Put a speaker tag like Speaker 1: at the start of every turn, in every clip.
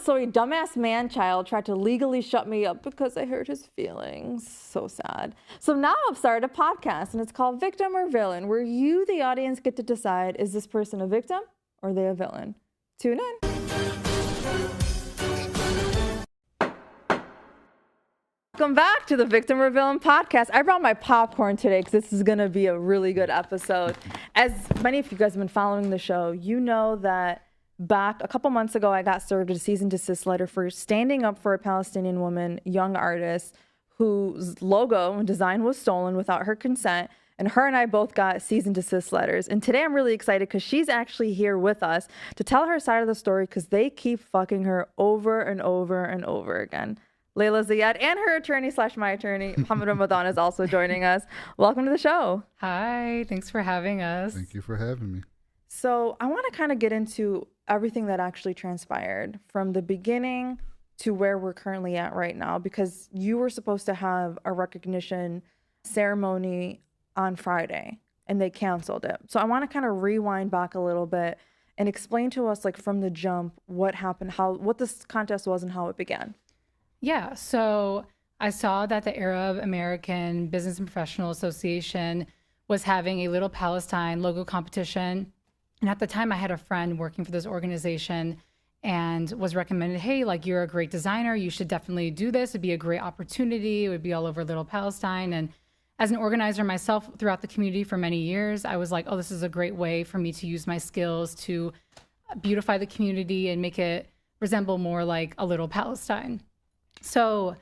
Speaker 1: So a dumbass man-child tried to legally shut me up because I hurt his feelings. So sad. So now I've started a podcast, and it's called Victim or Villain, where you, the audience, get to decide, is this person a victim or are they a villain? Tune in. Welcome back to the Victim or Villain podcast. I brought my popcorn today because this is going to be a really good episode. As many of you guys have been following the show, you know that back a couple months ago, I got served a cease and desist letter for standing up for a Palestinian woman, young artist, whose logo and design was stolen without her consent. And her and I both got cease and desist letters. And today I'm really excited because she's actually here with us to tell her side of the story because they keep fucking her over and over and over again. Laila Zayed and her attorney / my attorney, Muhammad Ramadan, is also joining us. Welcome to the show.
Speaker 2: Hi, thanks for having us.
Speaker 3: Thank you for having me.
Speaker 1: So I want to kind of get into everything that actually transpired from the beginning to where we're currently at right now, because you were supposed to have a recognition ceremony on Friday and they canceled it. So I want to kind of rewind back a little bit and explain to us, like, from the jump, what happened, what this contest was and how it began.
Speaker 2: Yeah, so I saw that the Arab American Business and Professional Association was having a Little Palestine logo competition. And at the time I had a friend working for this organization and was recommended, hey, like, you're a great designer, you should definitely do this. It'd be a great opportunity. It would be all over Little Palestine. And as an organizer myself throughout the community for many years, I was like, oh, this is a great way for me to use my skills to beautify the community and make it resemble more like a Little Palestine. So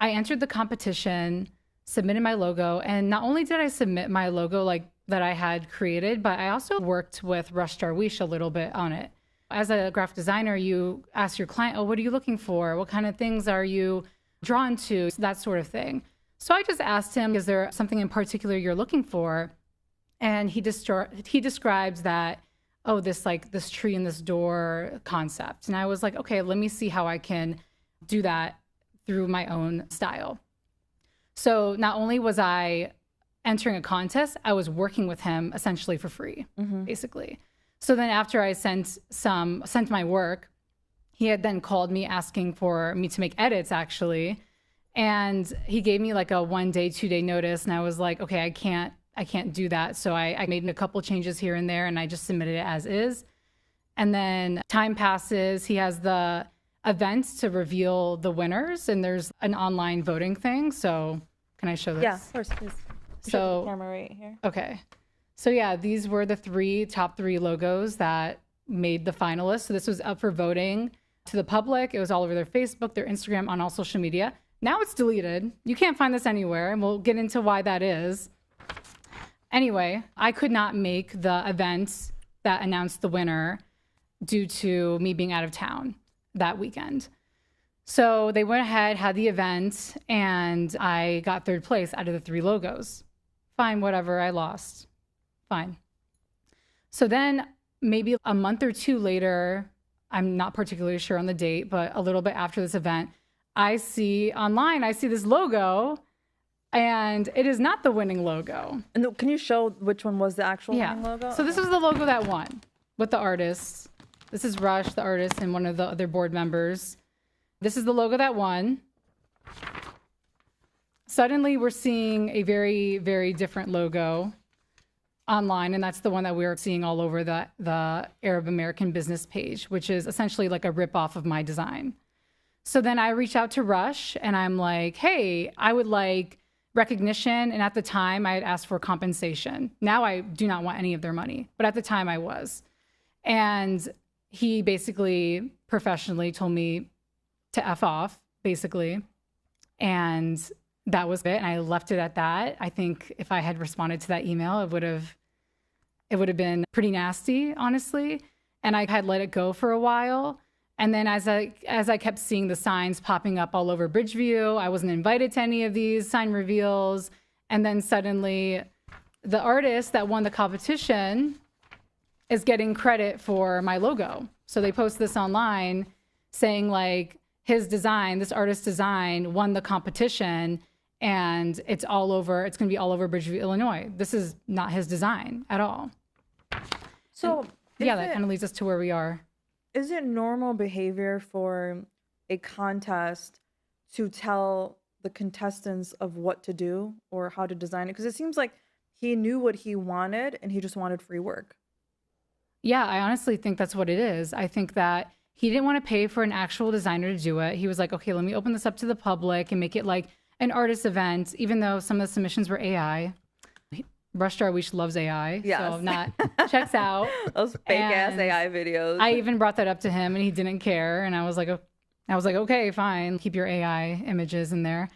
Speaker 2: I entered the competition, submitted my logo, and not only did I submit my logo like that I had created, but I also worked with Rush Darwish a little bit on it. As a graphic designer, you ask your client, oh, what are you looking for? What kind of things are you drawn to? That sort of thing. So I just asked him, is there something in particular you're looking for? And he describes that, oh, this tree in this door concept. And I was like, okay, let me see how I can do that through my own style. So not only was I entering a contest, I was working with him essentially for free, basically. So then after I sent my work, he had then called me asking for me to make edits, actually. And he gave me like a 1 day, 2 day notice. And I was like, okay, I can't do that. So I made a couple changes here and there and I just submitted it as is. And then time passes. He has the events to reveal the winners, and there's an online voting thing. So can I show this?
Speaker 1: Yeah, of course, please.
Speaker 2: So
Speaker 1: the camera right here.
Speaker 2: Okay. So yeah, these were the top three logos that made the finalists. So this was up for voting to the public. It was all over their Facebook, their Instagram, on all social media. Now it's deleted. You can't find this anywhere, and we'll get into why that is. Anyway, I could not make the event that announced the winner due to me being out of town that weekend. So they went ahead, had the event, and I got third place out of the three logos. Fine, whatever, I lost. Fine. So then maybe a month or two later, I'm not particularly sure on the date, but a little bit after this event, I see this logo, and it is not the winning logo.
Speaker 1: And can you show which one was the actual winning logo?
Speaker 2: So this was the logo that won with the artists. This is Rush, the artist, and one of the other board members. This is the logo that won. Suddenly, we're seeing a very, very different logo online, and that's the one that we're seeing all over the Arab American business page, which is essentially like a ripoff of my design. So then I reached out to Rush, and I'm like, hey, I would like recognition. And at the time, I had asked for compensation. Now I do not want any of their money, but at the time I was. And he basically professionally told me to F off, basically. And that was it. And I left it at that. I think if I had responded to that email, it would have been pretty nasty, honestly. And I had let it go for a while. And then as I kept seeing the signs popping up all over Bridgeview, I wasn't invited to any of these sign reveals. And then suddenly the artist that won the competition is getting credit for my logo. So they post this online saying like his design, this artist's design, won the competition, and it's going to be all over Bridgeview, Illinois. This is not his design at all.
Speaker 1: So
Speaker 2: that kind of leads us to where we are.
Speaker 1: Is it normal behavior for a contest to tell the contestants of what to do or how to design it? Because it seems like he knew what he wanted and he just wanted free work.
Speaker 2: Yeah, I honestly think that's what it is. I think that he didn't want to pay for an actual designer to do it. He was like, okay, let me open this up to the public and make it like an artist event, even though some of the submissions were AI. Rush Darwish loves AI,
Speaker 1: Yes.
Speaker 2: so not checks out.
Speaker 1: Those fake ass
Speaker 2: And
Speaker 1: AI videos.
Speaker 2: I even brought that up to him, and he didn't care. And I was like, okay, fine, keep your AI images in there.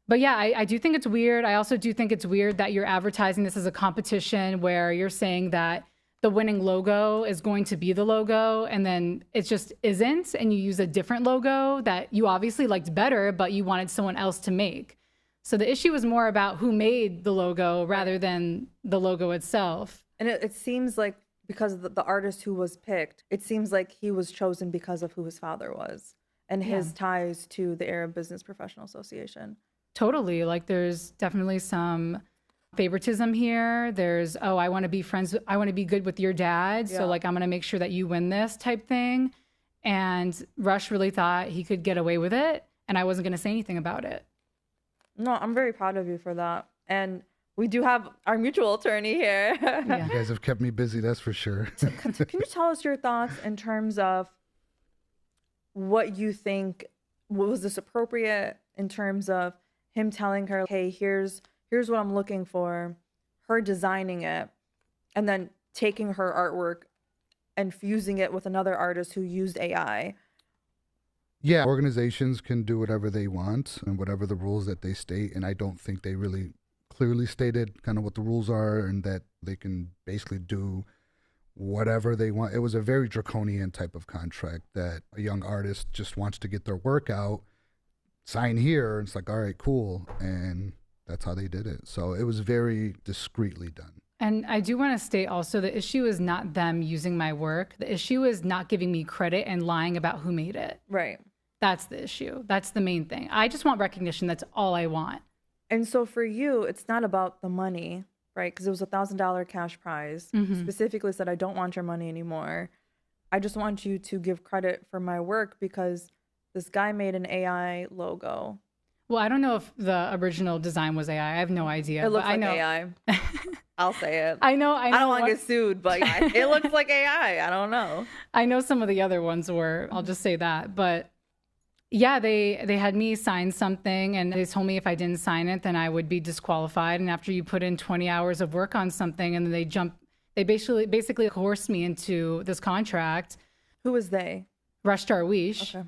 Speaker 2: But yeah, I do think it's weird. I also do think it's weird that you're advertising this as a competition where you're saying that the winning logo is going to be the logo, and then it just isn't, and you use a different logo that you obviously liked better, but you wanted someone else to make. So the issue was more about who made the logo rather than the logo itself.
Speaker 1: And it seems like because of the artist who was picked, it seems like he was chosen because of who his father was and his ties to the Arab Business Professional Association.
Speaker 2: Totally. Like there's definitely some favoritism here. There's, I want to be friends. I want to be good with your dad.
Speaker 1: Yeah.
Speaker 2: So like, I'm going to make sure that you win this type thing. And Rush really thought he could get away with it. And I wasn't going to say anything about it.
Speaker 1: No, I'm very proud of you for that. And we do have our mutual attorney here.
Speaker 2: Yeah.
Speaker 3: You guys have kept me busy, that's for sure.
Speaker 1: Can you tell us your thoughts in terms of what you think, was this appropriate in terms of him telling her, hey, here's what I'm looking for, her designing it, and then taking her artwork and fusing it with another artist who used AI?
Speaker 3: Yeah, organizations can do whatever they want and whatever the rules that they state, and I don't think they really clearly stated kind of what the rules are and that they can basically do whatever they want. It was a very draconian type of contract that a young artist just wants to get their work out, sign here, and it's like, all right, cool, and that's how they did it. So it was very discreetly done.
Speaker 2: And I do want to state also, the issue is not them using my work. The issue is not giving me credit and lying about who made it.
Speaker 1: Right.
Speaker 2: That's the issue. That's the main thing. I just want recognition. That's all I want.
Speaker 1: And so for you, it's not about the money, right? Because it was $1,000 cash prize. Specifically said, I don't want your money anymore. I just want you to give credit for my work because this guy made an AI logo.
Speaker 2: Well, I don't know if the original design was AI. I have no idea.
Speaker 1: It looks
Speaker 2: but I
Speaker 1: like
Speaker 2: know,
Speaker 1: AI. I'll say it.
Speaker 2: I know.
Speaker 1: I don't want to get sued, but it looks like AI. I don't know.
Speaker 2: I know some of the other ones were. I'll just say that. But yeah, they had me sign something, and they told me if I didn't sign it, then I would be disqualified. And after you put in 20 hours of work on something, and then they basically coerced me into this contract.
Speaker 1: Who was they?
Speaker 2: Rush Darwish.
Speaker 1: Okay.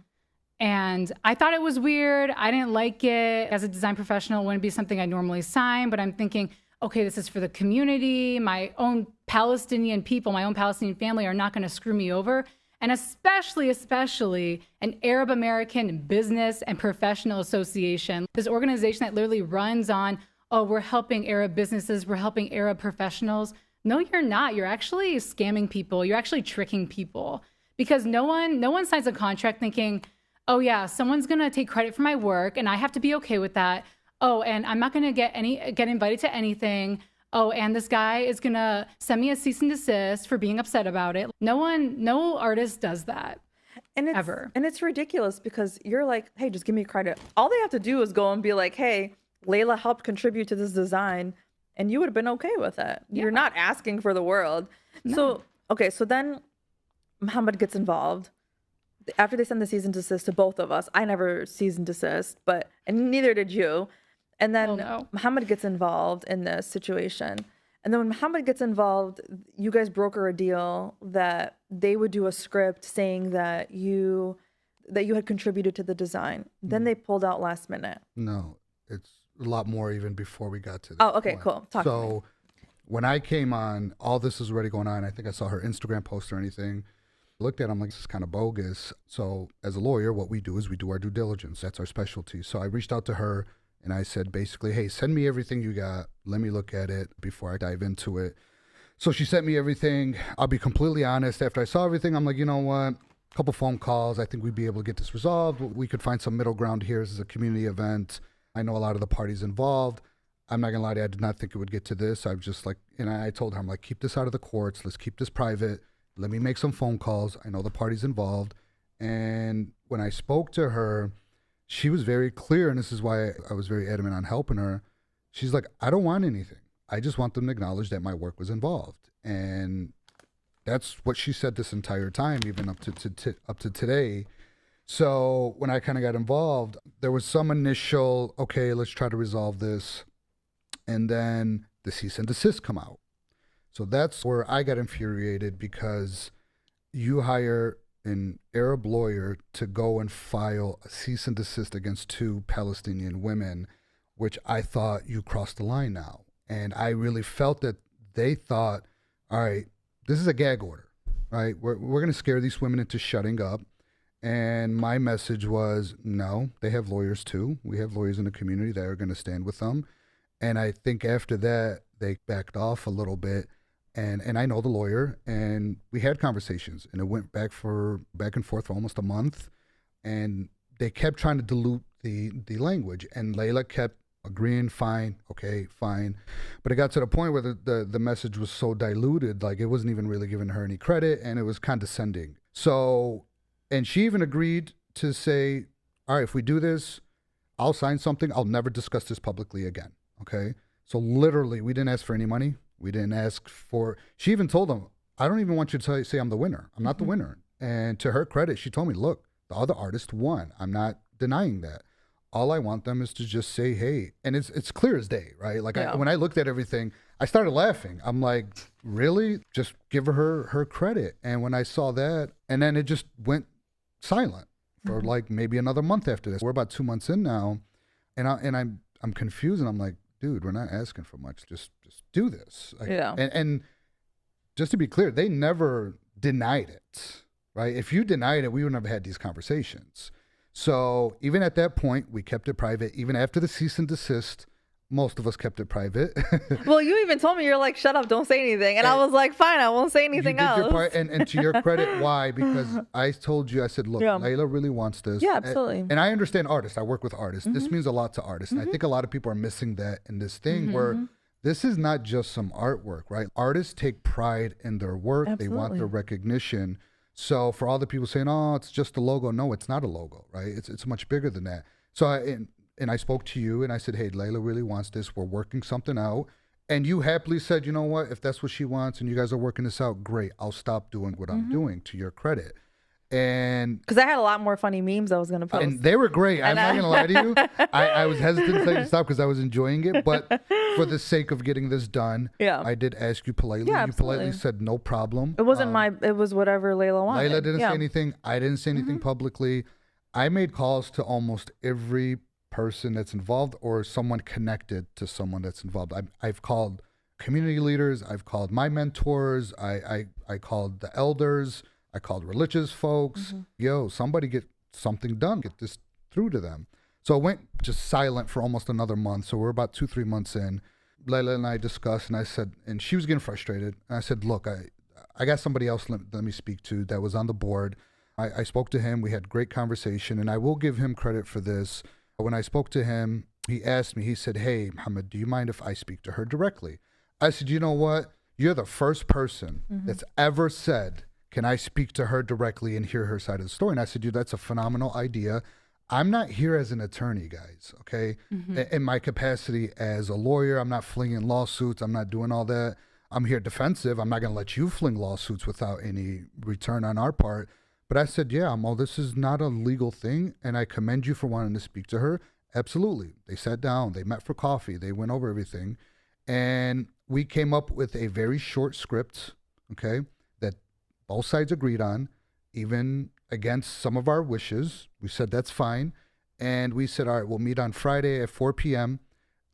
Speaker 2: And I thought it was weird. I didn't like it. As a design professional, it wouldn't be something I normally sign, but I'm thinking, okay, this is for the community. My own Palestinian people, my own Palestinian family are not going to screw me over. And especially an Arab American business and professional association, this organization that literally runs on, oh, we're helping Arab businesses, we're helping Arab professionals. No, you're not. You're actually scamming people. You're actually tricking people, because no one signs a contract thinking, oh yeah, someone's going to take credit for my work and I have to be okay with that. Oh, and I'm not going to get invited to anything. Oh, and this guy is going to send me a cease and desist for being upset about it. No artist does that.
Speaker 1: And
Speaker 2: ever.
Speaker 1: And it's ridiculous because you're like, hey, just give me credit. All they have to do is go and be like, hey, Laila helped contribute to this design, and you would have been okay with it. Yeah. You're not asking for the world. No. So, okay, so then Muhammad gets involved. After they send the cease and desist to both of us, I never cease and desist, and neither did you. And then Muhammad gets involved in this situation. And then when Muhammad gets involved, you guys broker a deal that they would do a script saying that you had contributed to the design. Then they pulled out last minute.
Speaker 3: No, it's a lot more even before we got to that.
Speaker 1: Oh, okay,
Speaker 3: point.
Speaker 1: cool. Talk to me.
Speaker 3: When I came on, all this was already going on. I think I saw her Instagram post or anything. Looked at it, I'm like, this is kind of bogus. So as a lawyer, what we do is we do our due diligence. That's our specialty. So I reached out to her and I said, basically, hey, send me everything you got. Let me look at it before I dive into it. So she sent me everything. I'll be completely honest. After I saw everything, I'm like, you know what? A couple phone calls. I think we'd be able to get this resolved. We could find some middle ground here. This is a community event. I know a lot of the parties involved. I'm not going to lie to you. I did not think it would get to this. I'm just like, and I told her, I'm like, keep this out of the courts. Let's keep this private. let me make some phone calls. I know the party's involved. And when I spoke to her, she was very clear, and this is why I was very adamant on helping her. She's like, I don't want anything. I just want them to acknowledge that my work was involved. And that's what she said this entire time, even up to today. So when I kind of got involved, there was some initial, okay, let's try to resolve this. And then the cease and desist come out. So that's where I got infuriated, because you hire an Arab lawyer to go and file a cease and desist against 2 Palestinian women, which I thought you crossed the line now. And I really felt that they thought, all right, this is a gag order, right? We're going to scare these women into shutting up. And my message was, no, they have lawyers too. We have lawyers in the community that are going to stand with them. And I think after that, they backed off a little bit. And I know the lawyer, and we had conversations, and it went back and forth for almost a month. And they kept trying to dilute the language. And Laila kept agreeing, fine, okay, fine. But it got to the point where the message was so diluted, like it wasn't even really giving her any credit, and it was condescending. So, and she even agreed to say, all right, if we do this, I'll sign something. I'll never discuss this publicly again, okay? So literally, we didn't ask for any money. We didn't ask for, she even told them, I don't even want you to say I'm the winner. I'm not the winner. And to her credit, she told me, look, the other artist won. I'm not denying that. All I want them is to just say, hey, and it's clear as day, right? Like when I looked at everything, I started laughing. I'm like, really? Just give her credit. And when I saw that, and then it just went silent for like maybe another month after this. We're about 2 months in now, and I'm confused, and I'm like, dude, we're not asking for much. Just do this. Like, and just to be clear, they never denied it, right? If you denied it, we would never had these conversations. So even at that point, we kept it private. Even after the cease and desist, most of us kept it private.
Speaker 1: Well, you even told me, you're like, shut up, don't say anything. And I was like, fine, I won't say anything else.
Speaker 3: Your part, and to your credit, why? Because I told you, I said, look, Laila really wants this.
Speaker 1: Yeah, absolutely.
Speaker 3: And I understand artists. I work with artists. This means a lot to artists. And I think a lot of people are missing that in this thing where this is not just some artwork, right? Artists take pride in their work. Absolutely. They want their recognition. So for all the people saying, oh, it's just a logo. No, it's not a logo, right? It's much bigger than that. So I spoke to you and I said, hey, Laila really wants this. We're working something out. And you happily said, you know what? If that's what she wants and you guys are working this out, great. I'll stop doing what I'm doing, to your credit. And
Speaker 1: because I had a lot more funny memes I was going to post.
Speaker 3: And they were great. I'm not going to lie to you. I was hesitant to stop because I was enjoying it. But for the sake of getting this done, I did ask you politely.
Speaker 1: Yeah,
Speaker 3: you politely said no problem.
Speaker 1: It wasn't it was whatever Laila wanted.
Speaker 3: Laila didn't say anything. I didn't say anything publicly. I made calls to almost every person that's involved or someone connected to someone that's involved. I've called community leaders. I've called my mentors. I called the elders. I called religious folks. Yo, somebody get something done. Get this through to them. So it went just silent for almost another month. So we're about 2-3 months in. Laila and I discussed, and I said, and she was getting frustrated. And I said, look, I got somebody else let me speak to that was on the board. I spoke to him. We had great conversation, and I will give him credit for this. When I spoke to him, he asked me, he said, hey, Muhammad, do you mind if I speak to her directly? I said, you know what? You're the first person that's ever said, can I speak to her directly and hear her side of the story? And I said, dude, that's a phenomenal idea. I'm not here as an attorney, guys, okay? In my capacity as a lawyer, I'm not flinging lawsuits. I'm not doing all that. I'm here defensive. I'm not going to let you fling lawsuits without any return on our part. But I said, yeah, Mo, this is not a legal thing, and I commend you for wanting to speak to her. Absolutely. They sat down. They met for coffee. They went over everything. And we came up with a very short script, okay, that both sides agreed on, even against some of our wishes. We said, that's fine. And we said, all right, we'll meet on Friday at 4 p.m.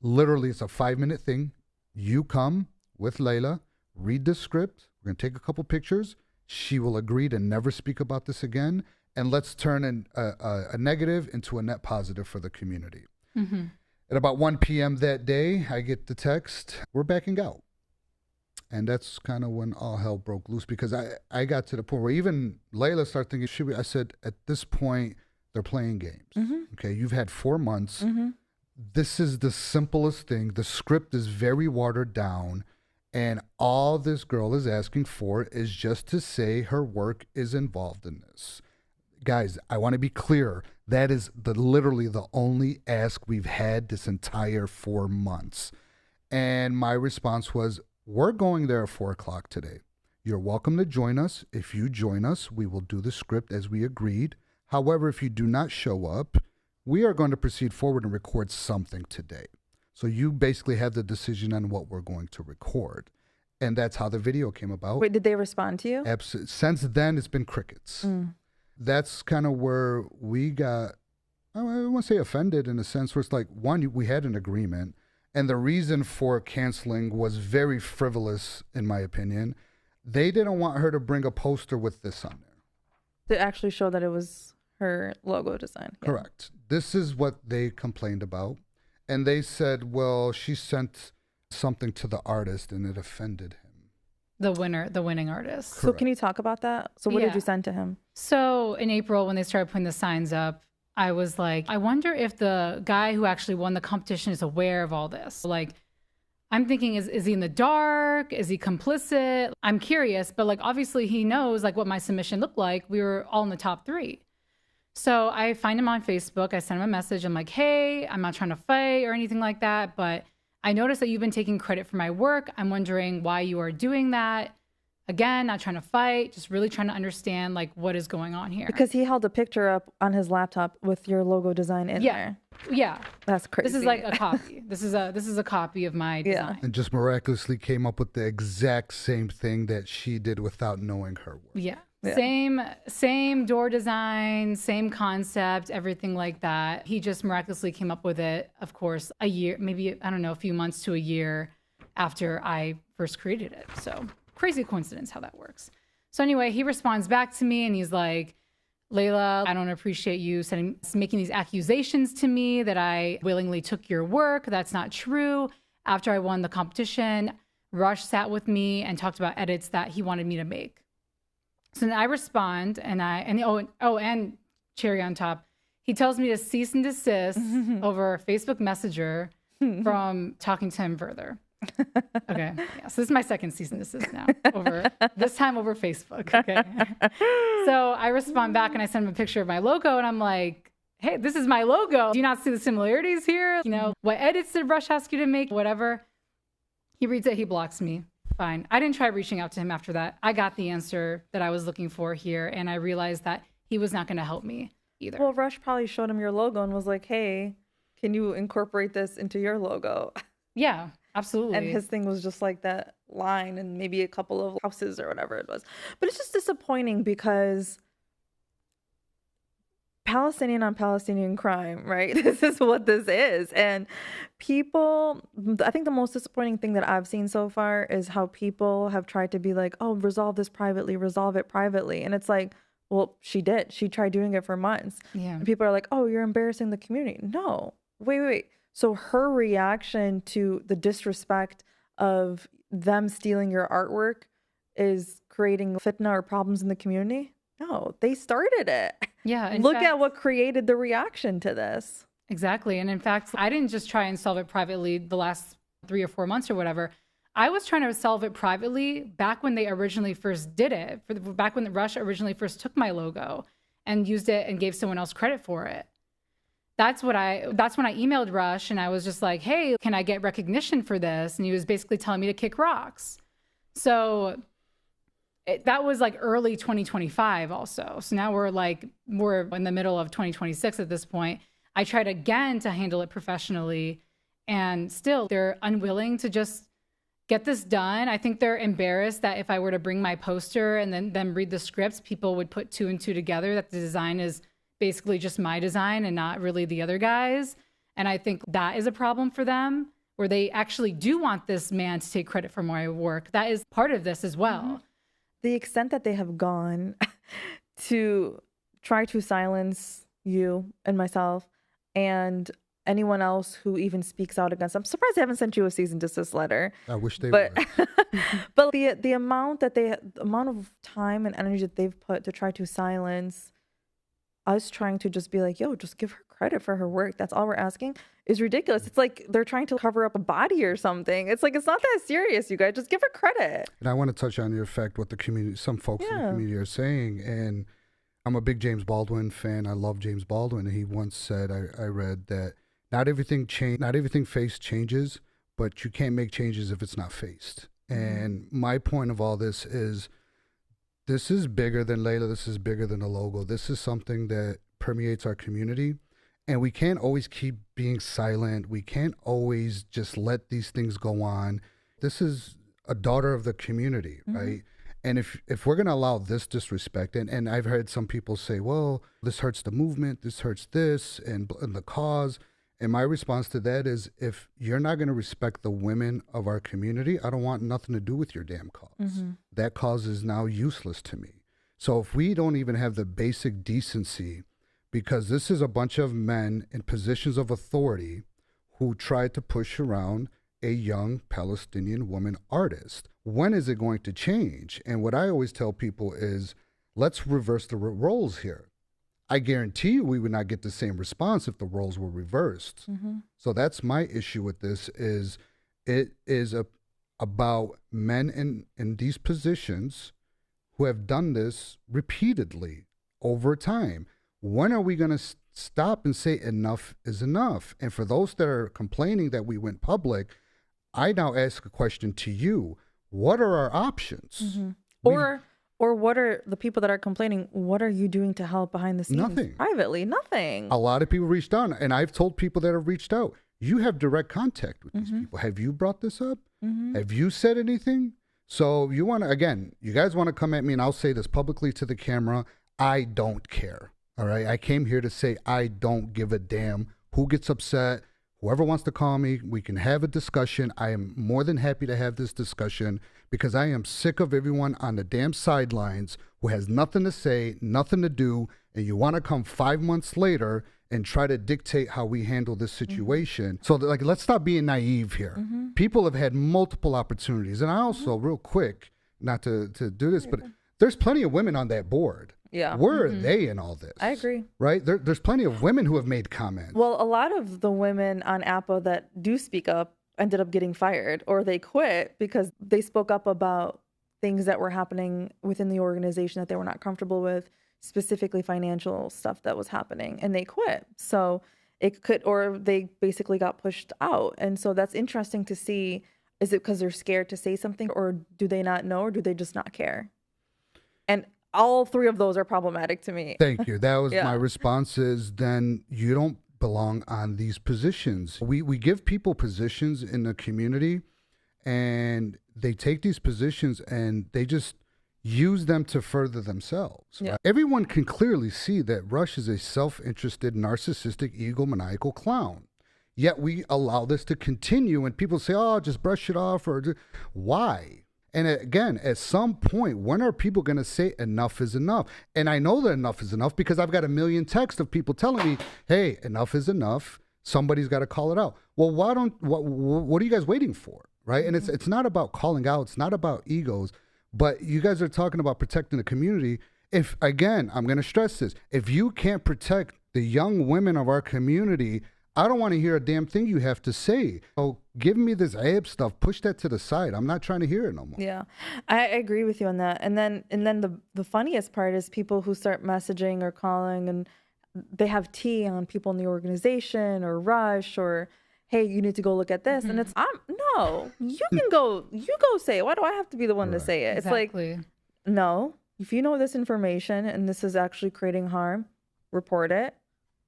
Speaker 3: Literally, it's a 5-minute thing. You come with Laila, read the script. We're going to take a couple pictures. She will agree to never speak about this again. And let's turn a negative into a net positive for the community. At about 1 p.m. that day, I get the text, we're backing out. And that's kind of when all hell broke loose, because I got to the point where even Laila started thinking, I said, at this point, they're playing games. Okay, you've had 4 months. This is the simplest thing. The script is very watered down. And all this girl is asking for is just to say her work is involved in this. Guys, I want to be clear. That is literally the only ask we've had this entire 4 months. And my response was, we're going there at 4 o'clock today. You're welcome to join us. If you join us, we will do the script as we agreed. However, if you do not show up, we are going to proceed forward and record something today. So you basically have the decision on what we're going to record. And that's how the video came about.
Speaker 1: Wait, did they respond to you?
Speaker 3: Absolutely. Since then, it's been crickets. That's kind of where we got, I don't want to say offended in a sense where it's like, one, we had an agreement. And the reason for canceling was very frivolous, in my opinion. They didn't want her to bring a poster with this on there.
Speaker 1: To actually show that it was her logo design. Yeah.
Speaker 3: Correct. This is what they complained about. And they said, well, she sent something to the artist and it offended him.
Speaker 2: The winning artist.
Speaker 1: So can you talk about that? So what did you send to him?
Speaker 2: So in April, when they started putting the signs up, I was like, I wonder if the guy who actually won the competition is aware of all this. Like, I'm thinking, is he in the dark? Is he complicit? I'm curious, but like, obviously he knows like what my submission looked like. We were all in the top 3. So I find him on Facebook. I send him a message. I'm like, hey, I'm not trying to fight or anything like that, but I noticed that you've been taking credit for my work. I'm wondering why you are doing that. Again, not trying to fight, just really trying to understand like what is going on here.
Speaker 1: Because he held a picture up on his laptop with your logo design in there.
Speaker 2: Yeah.
Speaker 1: That's crazy.
Speaker 2: This is like a copy. This is a copy of my design.
Speaker 3: And just miraculously came up with the exact same thing that she did without knowing her work.
Speaker 2: Yeah. Same door design, same concept, everything like that. He just miraculously came up with it, of course, a year, maybe, I don't know, a few months to a year after I first created it. So crazy coincidence how that works. So anyway, he responds back to me and he's like, Laila, I don't appreciate you making these accusations to me that I willingly took your work. That's not true. After I won the competition, Rush sat with me and talked about edits that he wanted me to make. So then I respond and cherry on top, he tells me to cease and desist over Facebook Messenger from talking to him further. Okay. Yeah. So this is my second cease and desist now, this time over Facebook. Okay. So I respond back and I send him a picture of my logo and I'm like, hey, this is my logo. Do you not see the similarities here? You know, what edits did Rush ask you to make? Whatever. He reads it. He blocks me. Fine. I didn't try reaching out to him after that. I got the answer that I was looking for here. And I realized that he was not going to help me either.
Speaker 1: Well, Rush probably showed him your logo and was like, hey, can you incorporate this into your logo?
Speaker 2: Yeah, absolutely.
Speaker 1: And his thing was just like that line and maybe a couple of houses or whatever it was. But it's just disappointing because Palestinian on Palestinian crime, right? This is what this is. And people, I think the most disappointing thing that I've seen so far is how people have tried to be like, oh, resolve this privately, resolve it privately. And it's like, well, she did. She tried doing it for months.
Speaker 2: Yeah.
Speaker 1: And people are like, oh, you're embarrassing the community. No, wait. So her reaction to the disrespect of them stealing your artwork is creating fitna or problems in the community? No, they started it.
Speaker 2: Yeah.
Speaker 1: Look at what created the reaction to this.
Speaker 2: Exactly. And in fact, I didn't just try and solve it privately the last 3 or 4 months or whatever. I was trying to solve it privately back when they originally first did it, back when Rush originally first took my logo and used it and gave someone else credit for it. That's when I emailed Rush and I was just like, hey, can I get recognition for this? And he was basically telling me to kick rocks. So that was like early 2025 also. So now we're in the middle of 2026 at this point. I tried again to handle it professionally and still they're unwilling to just get this done. I think they're embarrassed that if I were to bring my poster and then read the scripts, people would put 2 and 2 together, that the design is basically just my design and not really the other guys. And I think that is a problem for them, where they actually do want this man to take credit for my work. That is part of this as well.
Speaker 1: Mm-hmm. The extent that they have gone to try to silence you and myself and anyone else who even speaks out against them. I'm surprised they haven't sent you a cease and desist letter.
Speaker 3: I wish they would.
Speaker 1: But the amount of time and energy that they've put to try to silence us trying to just be like, yo, just give her credit for her work, that's all we're asking, is ridiculous. It's like they're trying to cover up a body or something. It's like, it's not that serious, you guys. Just give her credit.
Speaker 3: And I want to touch on the effect what the community, some folks in the community are saying. And I'm a big James Baldwin fan. I love James Baldwin. And he once said, I read that not everything faced changes, but you can't make changes if it's not faced. And my point of all this is bigger than Laila. This is bigger than a logo. This is something that permeates our community. And we can't always keep being silent. We can't always just let these things go on. This is a daughter of the community, right? And if we're going to allow this disrespect, and I've heard some people say, well, this hurts the movement, this hurts this, and the cause. And my response to that is, if you're not going to respect the women of our community, I don't want nothing to do with your damn cause. That cause is now useless to me. So if we don't even have the basic decency, because this is a bunch of men in positions of authority who tried to push around a young Palestinian woman artist. When is it going to change? And what I always tell people is, let's reverse the roles here. I guarantee you we would not get the same response if the roles were reversed. So that's my issue with this, is it is about men in these positions who have done this repeatedly over time. When are we going to stop and say enough is enough? And for those that are complaining that we went public, I now ask a question to you. What are our options?
Speaker 1: Or what are the people that are complaining, what are you doing to help behind the scenes?
Speaker 3: Nothing.
Speaker 1: Privately, nothing.
Speaker 3: A lot of people reached out, and I've told people that have reached out, you have direct contact with these people. Have you brought this up? Have you said anything? So you want to, again, you guys want to come at me, and I'll say this publicly to the camera, I don't care. All right. I came here to say I don't give a damn who gets upset. Whoever wants to call me, we can have a discussion. I am more than happy to have this discussion, because I am sick of everyone on the damn sidelines who has nothing to say, nothing to do, and you want to come 5 months later and try to dictate how we handle this situation. So like, let's stop being naive here. People have had multiple opportunities. And I also, real quick, not to do this, but there's plenty of women on that board.
Speaker 1: Yeah.
Speaker 3: Where are they in all this?
Speaker 1: I agree.
Speaker 3: Right? There's plenty of women who have made comments.
Speaker 1: Well, a lot of the women on Apple that do speak up ended up getting fired, or they quit because they spoke up about things that were happening within the organization that they were not comfortable with, specifically financial stuff that was happening, and they quit. So it could, or they basically got pushed out. And so that's interesting to see. Is it because they're scared to say something, or do they not know, or do they just not care? And all three of those are problematic to me.
Speaker 3: Thank you. That was my response, is then you don't belong on these positions. We give people positions in the community, and they take these positions and they just use them to further themselves. Right? Everyone can clearly see that Rush is a self-interested, narcissistic, egomaniacal clown. Yet we allow this to continue, and people say, oh, just brush it off. Or why? And again, at some point, when are people going to say enough is enough? And I know that enough is enough because I've got a million texts of people telling me, hey, enough is enough. Somebody's got to call it out. Well, what are you guys waiting for? Right? And it's not about calling out. It's not about egos. But you guys are talking about protecting the community. If, again, I'm going to stress this, if you can't protect the young women of our community, I don't want to hear a damn thing you have to say. Oh, give me this Arab stuff. Push that to the side. I'm not trying to hear it no more.
Speaker 1: Yeah, I agree with you on that. And then the funniest part is people who start messaging or calling, and they have tea on people in the organization or Rush, or hey, you need to go look at this. And it's, no, you go say it. Why do I have to be the one to say it?
Speaker 2: Exactly.
Speaker 1: It's like, no, if you know this information and this is actually creating harm, report it.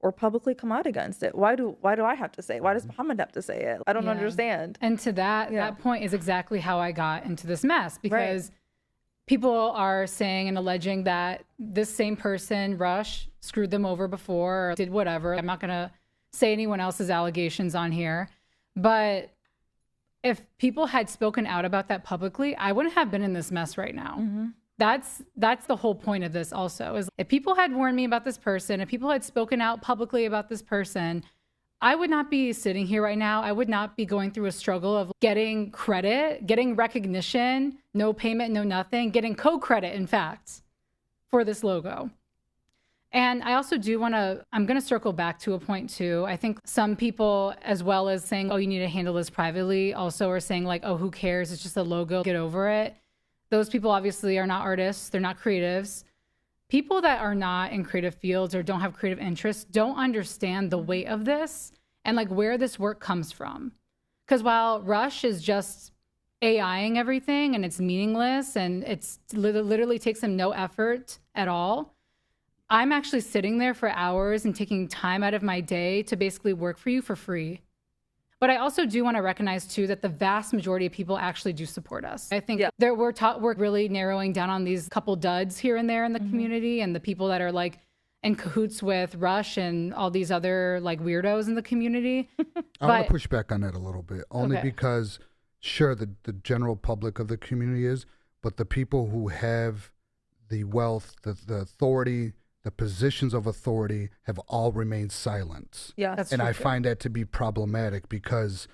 Speaker 1: Or publicly come out against it. Why do I have to say it? Why does Muhammad have to say it? I don't understand.
Speaker 2: And to that point is exactly how I got into this mess, because people are saying and alleging that this same person, Rush, screwed them over before or did whatever. I'm not going to say anyone else's allegations on here, but if people had spoken out about that publicly, I wouldn't have been in this mess right now. That's the whole point of this also, is if people had warned me about this person, if people had spoken out publicly about this person, I would not be sitting here right now. I would not be going through a struggle of getting credit, getting recognition, no payment, no nothing, getting co-credit, in fact, for this logo. And I also do want to, I'm going to circle back to a point too. I think some people, as well as saying, oh, you need to handle this privately, also are saying like, oh, who cares? It's just a logo, get over it. Those people obviously are not artists. They're not creatives. People that are not in creative fields or don't have creative interests don't understand the weight of this and like where this work comes from. Because while Rush is just AIing everything and it's meaningless and it's literally takes him no effort at all, I'm actually sitting there for hours and taking time out of my day to basically work for you for free. But I also do want to recognize too that the vast majority of people actually do support us. I think we're really narrowing down on these couple duds here and there in the community, and the people that are like in cahoots with Rush and all these other like weirdos in the community.
Speaker 3: I want to push back on that a little bit, only because sure, the general public of the community is, but the people who have the wealth, the authority, the positions of authority have all remained silent.
Speaker 1: Yeah, that's
Speaker 3: and
Speaker 1: true.
Speaker 3: I find that to be problematic because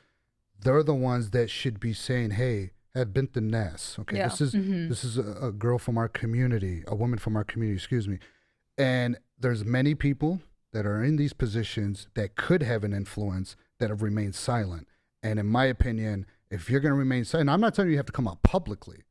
Speaker 3: they're the ones that should be saying, "Hey, I've been to Ness. Okay, this is a girl from our community, a woman from our community. Excuse me." And there's many people that are in these positions that could have an influence that have remained silent. And in my opinion, if you're going to remain silent, I'm not telling you have to come out publicly,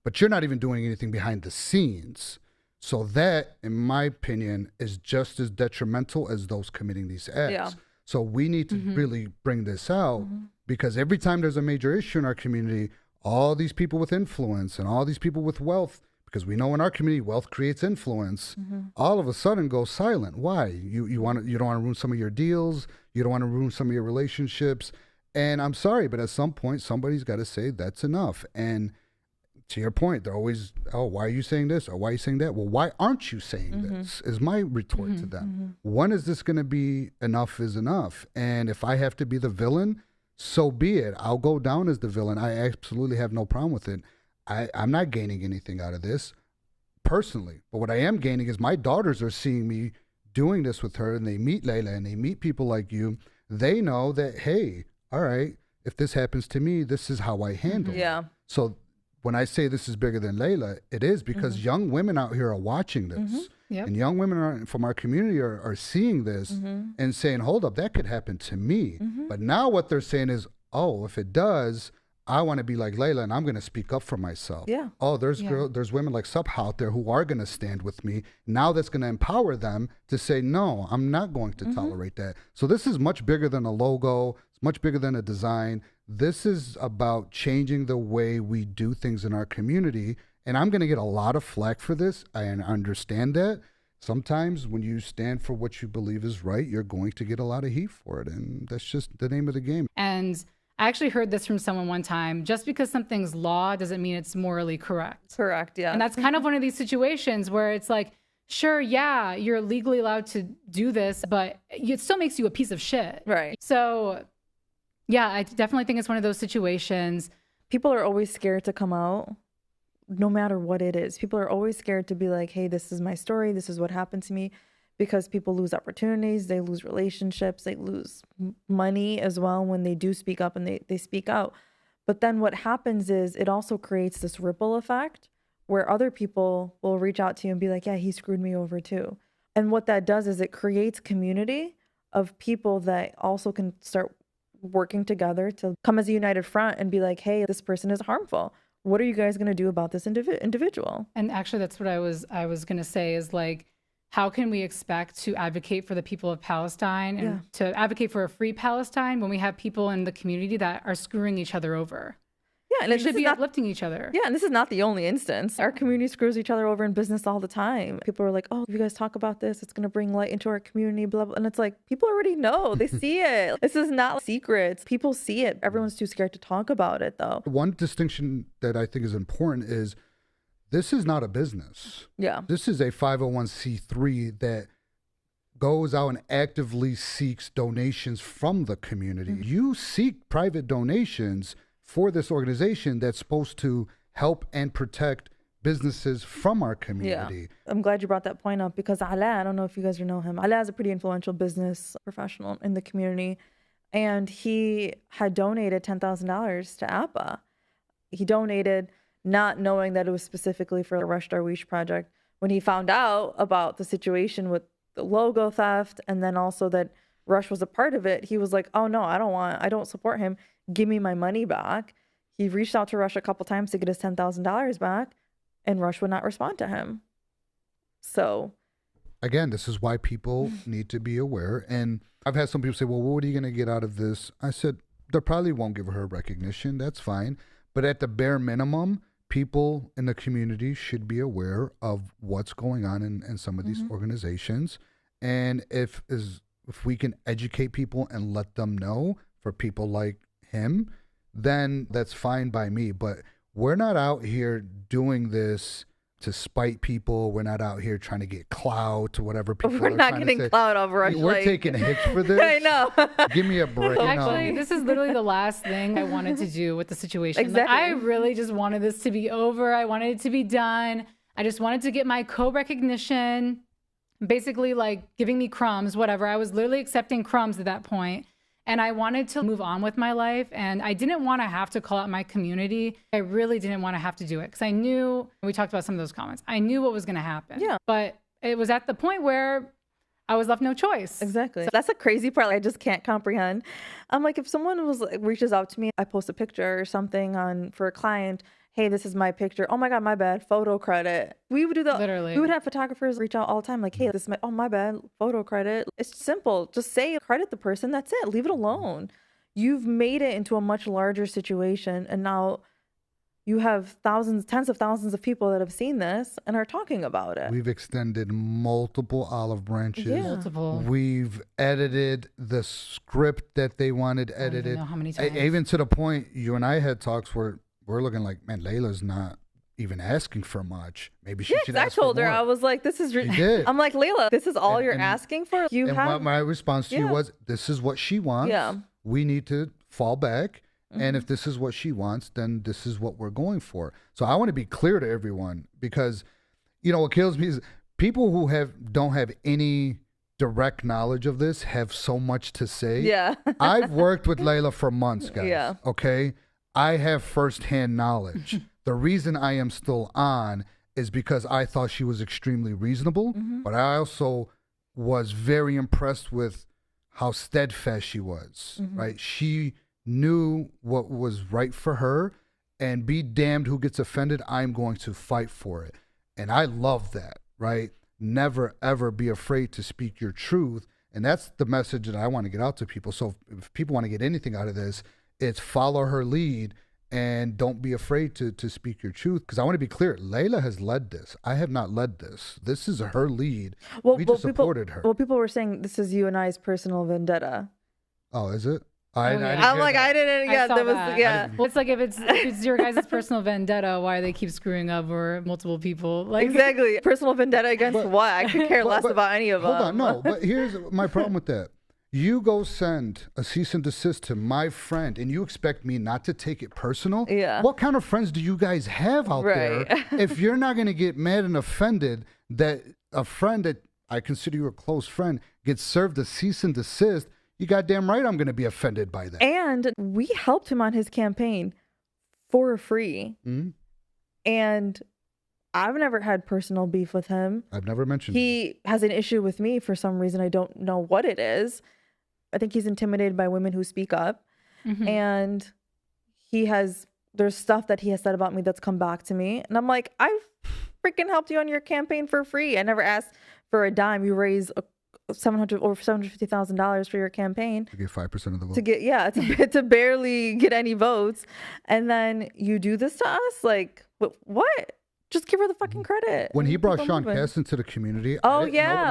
Speaker 3: but you're not even doing anything behind the scenes. So that, in my opinion, is just as detrimental as those committing these acts.
Speaker 1: Yeah.
Speaker 3: So we need to really bring this out because every time there's a major issue in our community, all these people with influence and all these people with wealth, because we know in our community wealth creates influence, all of a sudden go silent. Why? You don't want to ruin some of your deals. You don't want to ruin some of your relationships. And I'm sorry, but at some point somebody's got to say that's enough. And to your point, they're always, oh, why are you saying this? Or why are you saying that? Well, why aren't you saying this? Is my retort to them. When is this going to be enough is enough? And if I have to be the villain, so be it. I'll go down as the villain. I absolutely have no problem with it. I'm not gaining anything out of this personally. But what I am gaining is my daughters are seeing me doing this with her, and they meet Laila and they meet people like you. They know that, hey, all right, if this happens to me, this is how I handle it. So when I say this is bigger than Laila, it is because young women out here are watching this. And young women from our community are seeing this and saying, hold up, that could happen to me. But now what they're saying is, oh, if it does, I want to be like Laila and I'm going to speak up for myself. Oh, there's women like Subha out there who are going to stand with me. Now that's going to empower them to say, no, I'm not going to tolerate that. So this is much bigger than a logo. It's much bigger than a design. This is about changing the way we do things in our community. And I'm going to get a lot of flack for this. I understand that. Sometimes when you stand for what you believe is right, you're going to get a lot of heat for it. And that's just the name of the game.
Speaker 2: And I actually heard this from someone one time. Just because something's law doesn't mean it's morally correct.
Speaker 1: Correct, yeah.
Speaker 2: And that's kind of one of these situations where it's like, sure, yeah, you're legally allowed to do this, but it still makes you a piece of shit.
Speaker 1: Right.
Speaker 2: So yeah, I definitely think it's one of those situations.
Speaker 1: People are always scared to come out, no matter what it is. People are always scared to be like, hey, this is my story. This is what happened to me. Because people lose opportunities, they lose relationships, they lose money as well when they do speak up and they speak out. But then what happens is it also creates this ripple effect where other people will reach out to you and be like, yeah, he screwed me over too. And what that does is it creates community of people that also can start working together to come as a united front and be like, hey, this person is harmful. What are you guys going to do about this individual?
Speaker 2: And actually, that's what I was going to say is like, how can we expect to advocate for the people of Palestine and to advocate for a free Palestine when we have people in the community that are screwing each other over?
Speaker 1: Yeah, and
Speaker 2: it should be uplifting each other.
Speaker 1: Yeah, and this is not the only instance. Our community screws each other over in business all the time. People are like, oh, if you guys talk about this, it's going to bring light into our community, blah, blah. And it's like, people already know. They see it. This is not secrets. People see it. Everyone's too scared to talk about it, though.
Speaker 3: One distinction that I think is important is this is not a business.
Speaker 1: Yeah.
Speaker 3: This is a 501c3 that goes out and actively seeks donations from the community. You seek private donations for this organization that's supposed to help and protect businesses from our community.
Speaker 1: Yeah. I'm glad you brought that point up because Ala, I don't know if you guys know him. Ala is a pretty influential business professional in the community. And he had donated $10,000 to APA. He donated not knowing that it was specifically for the Rush Darwish project. When he found out about the situation with the logo theft, and then also that Rush was a part of it, he was like, oh no, I don't support him. Give me my money back. He reached out to Rush a couple times to get his $10,000 back, and Rush would not respond to him. So
Speaker 3: again, this is why people need to be aware. And I've had some people say, well, what are you going to get out of this? I said, they probably won't give her recognition. That's fine. But at the bare minimum, people in the community should be aware of what's going on in some of these organizations. And if we can educate people and let them know, for people like him, then that's fine by me. But we're not out here doing this to spite people. We're not out here trying to get clout or whatever people
Speaker 1: we're
Speaker 3: are
Speaker 1: not
Speaker 3: trying
Speaker 1: getting
Speaker 3: to say.
Speaker 1: clout over Rush.
Speaker 3: We're taking hits for this.
Speaker 1: I know.
Speaker 3: Give me a break.
Speaker 2: Actually, this is literally the last thing I wanted to do with the situation.
Speaker 1: Exactly.
Speaker 2: Like, I really just wanted this to be over. I wanted it to be done. I just wanted to get my co-recognition, basically like giving me crumbs, whatever. I was literally accepting crumbs at that point. And I wanted to move on with my life. And I didn't want to have to call out my community. I really didn't want to have to do it because I knew, we talked about some of those comments, I knew what was going to happen.
Speaker 1: Yeah.
Speaker 2: But it was at the point where I was left no choice.
Speaker 1: Exactly. So that's the crazy part. Like, I just can't comprehend. I'm like, if someone reaches out to me, I post a picture or something for a client. Hey, this is my picture. Oh my God, my bad. Photo credit. We would do that.
Speaker 2: Literally.
Speaker 1: We would have photographers reach out all the time. Like, hey, this is my bad. Photo credit. It's simple. Just say credit the person. That's it. Leave it alone. You've made it into a much larger situation. And now you have tens of thousands of people that have seen this and are talking about it.
Speaker 3: We've extended multiple olive branches.
Speaker 1: Yeah.
Speaker 2: Multiple.
Speaker 3: We've edited the script that they wanted edited.
Speaker 2: I don't even know how many times.
Speaker 3: Even to the point you and I had talks where we're looking like, man, Laila's not even asking for much. Maybe she should ask for more.
Speaker 1: I told her, I was like, this is...
Speaker 3: She did.
Speaker 1: I'm like, Laila, this is all you're asking for?
Speaker 3: What my response to you was, this is what she wants.
Speaker 1: Yeah.
Speaker 3: We need to fall back. And if this is what she wants, then this is what we're going for. So I want to be clear to everyone because, what kills me is people who don't have any direct knowledge of this have so much to say.
Speaker 1: Yeah.
Speaker 3: I've worked with Laila for months, guys.
Speaker 1: Yeah.
Speaker 3: Okay. I have firsthand knowledge. The reason I am still on is because I thought she was extremely reasonable, but I also was very impressed with how steadfast she was, right? She knew what was right for her, and be damned who gets offended, I'm going to fight for it. And I love that, right? Never, ever be afraid to speak your truth. And that's the message that I want to get out to people. So if people want to get anything out of this, it's follow her lead and don't be afraid to speak your truth. Because I want to be clear, Laila has led this. I have not led this. This is her lead. We just supported her.
Speaker 1: Well, people were saying this is you and I's personal vendetta.
Speaker 3: Oh, is it?
Speaker 1: I didn't. Yeah, there was.
Speaker 2: That.
Speaker 1: Yeah.
Speaker 2: Well, it's like if it's your guys' personal vendetta, why they keep screwing up over multiple people? Like
Speaker 1: exactly, personal vendetta against what? I could care less about any of them.
Speaker 3: Hold on, no. But here's my problem with that. You go send a cease and desist to my friend, and you expect me not to take it personal?
Speaker 1: Yeah.
Speaker 3: What kind of friends do you guys have out there? If you're not going to get mad and offended that a friend that I consider you a close friend gets served a cease and desist, you goddamn right I'm going to be offended by that.
Speaker 1: And we helped him on his campaign for free.
Speaker 3: Mm-hmm.
Speaker 1: And I've never had personal beef with him.
Speaker 3: I've never mentioned
Speaker 1: He has an issue with me for some reason. I don't know what it is. I think he's intimidated by women who speak up. And there's stuff that he has said about me that's come back to me. And I'm like, I freaking helped you on your campaign for free. I never asked for a dime. You raised over $750,000 for your campaign.
Speaker 3: To get 5% of the vote.
Speaker 1: To barely get any votes. And then you do this to us? Like, what? Just give her the fucking credit.
Speaker 3: When he brought Sean Cass into the community,
Speaker 1: none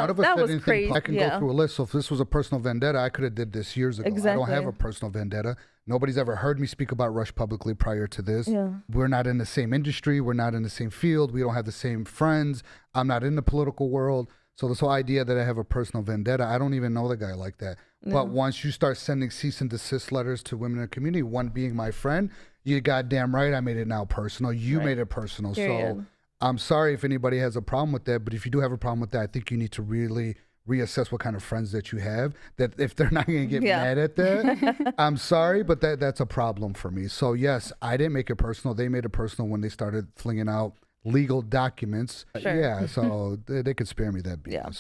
Speaker 3: of us
Speaker 1: that
Speaker 3: said
Speaker 1: was
Speaker 3: anything.
Speaker 1: crazy.
Speaker 3: I can go through a list. So if this was a personal vendetta, I could have did this years ago.
Speaker 1: Exactly.
Speaker 3: I don't have a personal vendetta. Nobody's ever heard me speak about Rush publicly prior to this.
Speaker 1: Yeah.
Speaker 3: We're not in the same industry. We're not in the same field. We don't have the same friends. I'm not in the political world. So this whole idea that I have a personal vendetta, I don't even know the guy like that. No. But once you start sending cease and desist letters to women in the community, one being my friend, you goddamn right I made it now personal. You made it personal.
Speaker 1: Period.
Speaker 3: So I'm sorry if anybody has a problem with that, but if you do have a problem with that, I think you need to really reassess what kind of friends that you have. That if they're not going to get mad at that, I'm sorry, but that's a problem for me. So yes, I didn't make it personal. They made it personal when they started flinging out legal documents.
Speaker 1: Sure.
Speaker 3: Yeah, so they could spare me that BS.
Speaker 1: Yeah.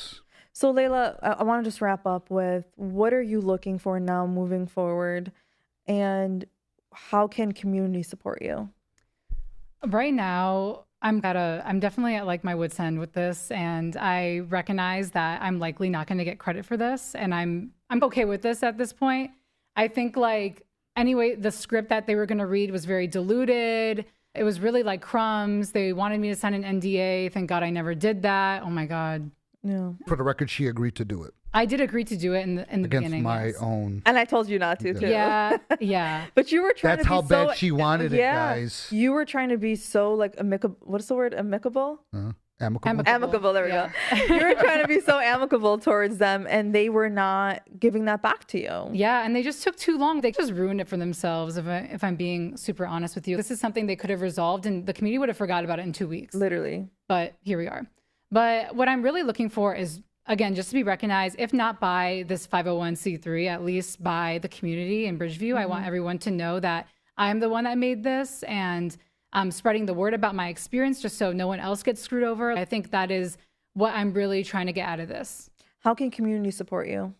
Speaker 1: So Laila, I want to just wrap up with, what are you looking for now moving forward, and how can community support you?
Speaker 2: Right now, I'm definitely at like my wit's end with this, and I recognize that I'm likely not going to get credit for this, and I'm okay with this at this point. I think like anyway, the script that they were going to read was very diluted. It was really like crumbs. They wanted me to sign an NDA. Thank God I never did that. Oh my God.
Speaker 1: Yeah.
Speaker 3: For the record, she agreed to do it.
Speaker 2: I did agree to do it in the
Speaker 3: Against
Speaker 2: beginning.
Speaker 3: my
Speaker 2: yes.
Speaker 3: own.
Speaker 1: And I told you not to, too.
Speaker 2: Yeah, yeah.
Speaker 1: But you were trying
Speaker 3: That's
Speaker 1: to be
Speaker 3: how
Speaker 1: so,
Speaker 3: bad she wanted it, guys.
Speaker 1: You were trying to be so like amicable. What's the word? Amicable?
Speaker 3: Amicable.
Speaker 1: Amicable. There we go. You were trying to be so amicable towards them, and they were not giving that back to you.
Speaker 2: Yeah, and they just took too long. They just ruined it for themselves, if I'm being super honest with you. This is something they could have resolved, and the community would have forgot about it in 2 weeks.
Speaker 1: Literally.
Speaker 2: But here we are. But what I'm really looking for is, again, just to be recognized, if not by this 501c3, at least by the community in Bridgeview. I want everyone to know that I'm the one that made this, and I'm spreading the word about my experience just so no one else gets screwed over. I think that is what I'm really trying to get out of this.
Speaker 1: How can community support you?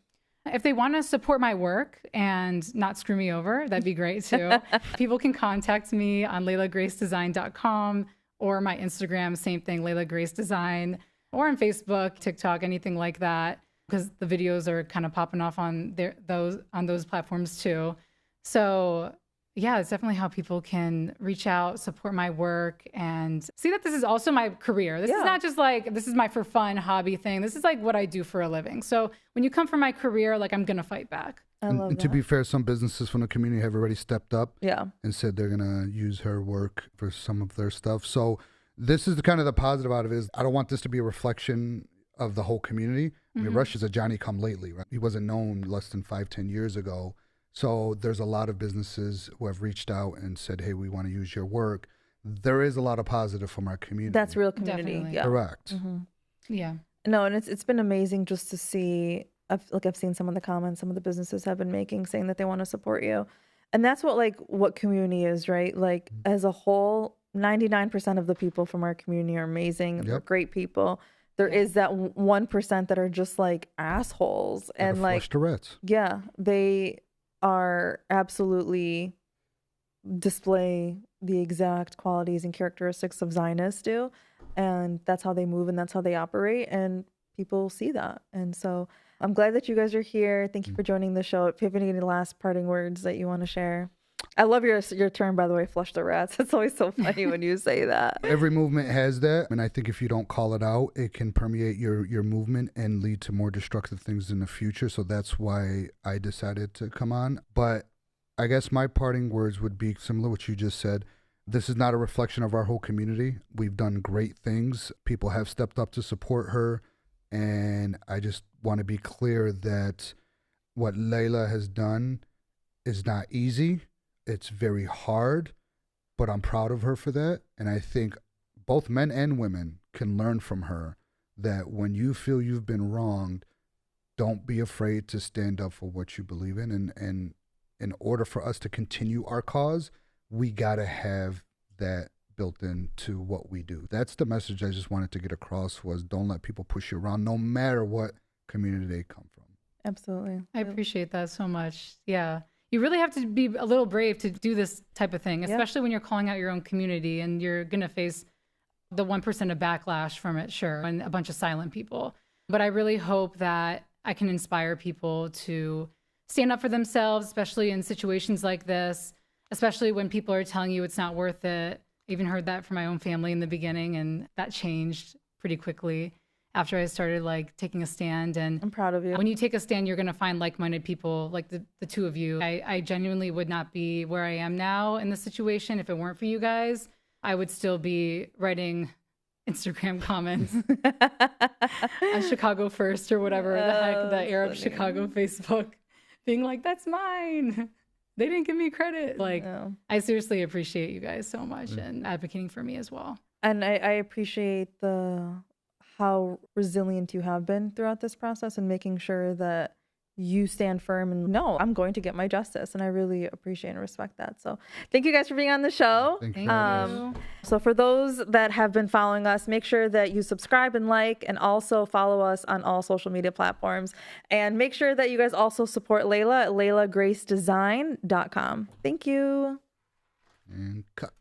Speaker 2: If they want to support my work and not screw me over, that'd be great too. People can contact me on LailaGraceDesign.com or my Instagram, same thing, Laila Grace Design, or on Facebook, TikTok, anything like that, because the videos are kind of popping off on those platforms too. So yeah, it's definitely how people can reach out, support my work, and see that this is also my career. This is not just like, this is my for fun hobby thing. This is like what I do for a living. So when you come from my career, like I'm going to fight back.
Speaker 1: I love
Speaker 3: and
Speaker 1: that.
Speaker 3: to be fair, some businesses from the community have already stepped up
Speaker 1: Yeah.
Speaker 3: and said they're going to use her work for some of their stuff. So this is the kind of the positive out of it is I don't want this to be a reflection of the whole community. I mean, Rush is a Johnny come lately, right? He wasn't known less than 5-10 years ago. So there's a lot of businesses who have reached out and said, hey, we want to use your work. There is a lot of positive from our community.
Speaker 1: That's real community.
Speaker 2: Definitely.
Speaker 1: Yeah.
Speaker 3: Correct.
Speaker 2: Yeah.
Speaker 1: No, and it's been amazing just to see. I've seen some of the comments some of the businesses have been making, saying that they want to support you, and that's what community is, right? Like as a whole, 99% of the people from our community are amazing. They're great people. There is that 1% that are just like assholes, and like
Speaker 3: Tourette's.
Speaker 1: Yeah, they are absolutely display the exact qualities and characteristics of Zionists do, and that's how they move and that's how they operate, and people see that. And so I'm glad that you guys are here. Thank you for joining the show. If you have any last parting words that you want to share. I love your term, by the way, flush the rats. It's always so funny when you say that.
Speaker 3: Every movement has that, and I think if you don't call it out, it can permeate your movement and lead to more destructive things in the future. So that's why I decided to come on. But I guess my parting words would be similar to what you just said. This is not a reflection of our whole community. We've done great things. People have stepped up to support her, and I just want to be clear that what Laila has done is not easy. It's very hard, but I'm proud of her for that. And I think both men and women can learn from her that when you feel you've been wronged, don't be afraid to stand up for what you believe in. And in order for us to continue our cause, we got to have that built into what we do. That's the message I just wanted to get across, was don't let people push you around, no matter what community they come from.
Speaker 1: Absolutely.
Speaker 2: I appreciate that so much. Yeah. You really have to be a little brave to do this type of thing, especially when you're calling out your own community and you're going to face the 1% of backlash from it, sure, and a bunch of silent people. But I really hope that I can inspire people to stand up for themselves, especially in situations like this, especially when people are telling you it's not worth it. I even heard that from my own family in the beginning, and that changed pretty quickly after I started like taking a stand. And
Speaker 1: I'm proud of you.
Speaker 2: When you take a stand, you're going to find like-minded people, like the two of you. I genuinely would not be where I am now in this situation if it weren't for you guys. I would still be writing Instagram comments on Chicago First or whatever the heck, the Arab Chicago Facebook, being like, that's mine. They didn't give me credit. Like, I seriously appreciate you guys so much and advocating for me as well.
Speaker 1: And I appreciate how resilient you have been throughout this process and making sure that you stand firm and no, I'm going to get my justice. And I really appreciate and respect that. So thank you guys for being on the show.
Speaker 3: Thank you.
Speaker 1: So for those that have been following us, make sure that you subscribe and like, and also follow us on all social media platforms. And make sure that you guys also support Laila at LailaGraceDesign.com. Thank you.
Speaker 3: And cut.